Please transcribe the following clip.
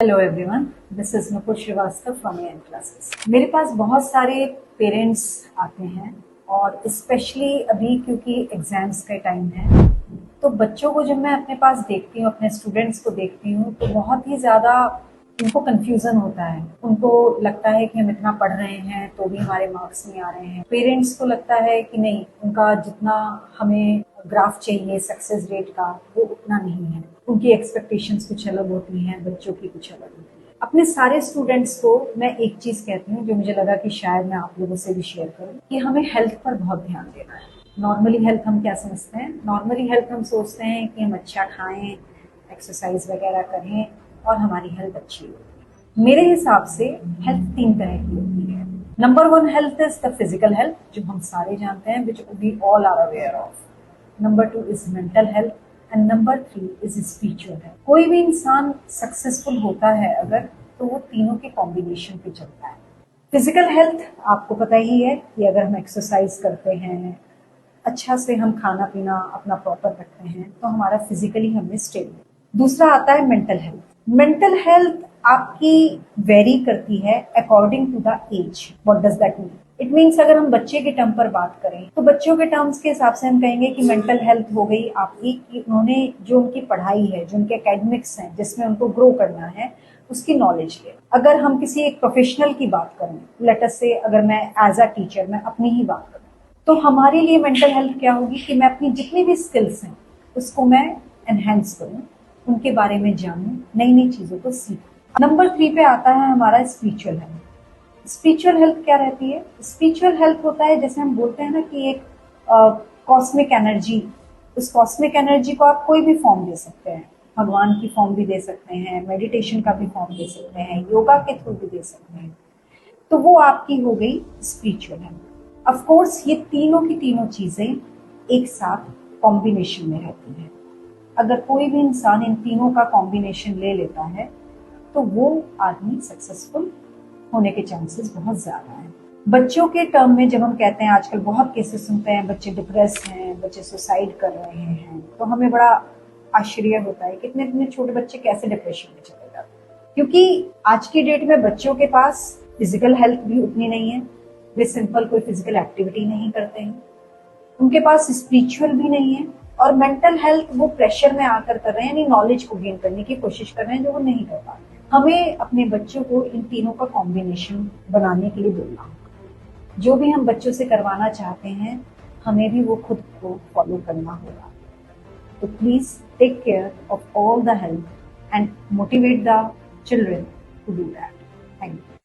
Hello everyone, this is Nupur Srivastava from N classes. मेरे पास बहुत सारे पेरेंट्स आते हैं और स्पेशली अभी क्योंकि एग्जाम्स का टाइम है तो बच्चों को जब मैं अपने पास देखती हूँ, अपने स्टूडेंट्स को देखती हूँ तो बहुत ही ज़्यादा उनको कंफ्यूजन होता है। उनको लगता है कि हम इतना पढ़ रहे हैं तो भी हमारे मार्क्स नहीं आ रहे हैं। पेरेंट्स को लगता है कि नहीं, उनका जितना हमें ग्राफ चाहिए सक्सेस रेट का वो उतना नहीं है। उनकी एक्सपेक्टेशंस कुछ अलग होती हैं, बच्चों की कुछ अलग होती है। अपने सारे स्टूडेंट्स को मैं एक चीज़ कहती हूँ जो मुझे लगा कि शायद मैं आप लोगों से भी शेयर करूँ, कि हमें हेल्थ पर बहुत ध्यान देना है। नॉर्मली हेल्थ हम क्या समझते हैं? नॉर्मली हेल्थ हम सोचते हैं कि हम अच्छा खाएं, एक्सरसाइज वगैरह करें और हमारी हेल्थ अच्छी होगी। मेरे हिसाब से हेल्थ तीन तरह की होती है। Number one health is the physical health, जो हम सारे जानते हैं, which we all are aware of. Number two is mental health and number three is spiritual health. कोई भी इंसान सक्सेसफुल होता है अगर, तो वो तीनों के कॉम्बिनेशन पे चलता है। फिजिकल हेल्थ आपको पता ही है कि अगर हम एक्सरसाइज करते हैं, अच्छा से हम खाना पीना अपना प्रॉपर रखते हैं तो हमारा फिजिकली हमें स्टेबल। दूसरा आता है मेंटल हेल्थ। मेंटल हेल्थ आपकी वेरी करती है according to the age. What does that mean? It means अगर हम बच्चे के टर्म पर बात करें तो बच्चों के टर्म्स के हिसाब से हम कहेंगे कि मेंटल हेल्थ हो गई आपकी कि उन्होंने जो उनकी पढ़ाई है, जो उनके एकेडमिक्स हैं, जिसमें उनको ग्रो करना है, उसकी नॉलेज ले। अगर हम किसी एक प्रोफेशनल की बात करें, लेट अस से अगर मैं एज अ टीचर मैं अपनी ही बात करूं, तो हमारे लिए मेंटल हेल्थ क्या होगी कि मैं अपनी जितनी भी स्किल्स हैं उसको मैं एनहेंस करूं, उनके बारे में जानूं, नई नई चीजों को सीखूं। नंबर थ्री पे आता है हमारा स्पिरिचुअल हेल्थ। स्पिरिचुअल हेल्थ क्या रहती है? स्पिरिचुअल हेल्थ होता है, जैसे हम बोलते हैं ना कि एक कॉस्मिक एनर्जी। उस कॉस्मिक एनर्जी को आप कोई भी फॉर्म दे सकते हैं, भगवान की फॉर्म भी दे सकते हैं, मेडिटेशन का भी फॉर्म दे सकते हैं, योगा के थ्रू भी दे सकते हैं। तो वो आपकी हो गई स्पिरिचुअल हेल्थ। ऑफ कोर्स ये तीनों की तीनों चीजें एक साथ कॉम्बिनेशन में रहती हैं। अगर कोई भी इंसान इन तीनों का कॉम्बिनेशन ले लेता है तो वो आदमी सक्सेसफुल होने के चांसेस बहुत ज्यादा हैं। बच्चों के टर्म में जब हम कहते हैं, आजकल बहुत केसेस सुनते हैं, बच्चे डिप्रेस हैं, बच्चे सुसाइड कर रहे हैं, तो हमें बड़ा आश्चर्य होता है कि इतने इतने छोटे बच्चे कैसे डिप्रेशन में चले जाते हैं। क्योंकि आज की डेट में बच्चों के पास फिजिकल हेल्थ भी उतनी नहीं है, वे सिंपल कोई फिजिकल एक्टिविटी नहीं करते हैं, उनके पास स्पिरिचुअल भी नहीं है, और मेंटल हेल्थ वो प्रेशर में आकर कर रहे हैं, यानी नॉलेज को गेन करने की कोशिश कर रहे हैं जो वो नहीं कर पा रहे। हमें अपने बच्चों को इन तीनों का कॉम्बिनेशन बनाने के लिए बोलना होगा। जो भी हम बच्चों से करवाना चाहते हैं हमें भी वो खुद को फॉलो करना होगा। तो please take care of all the health and motivate the children to do that. Thank you.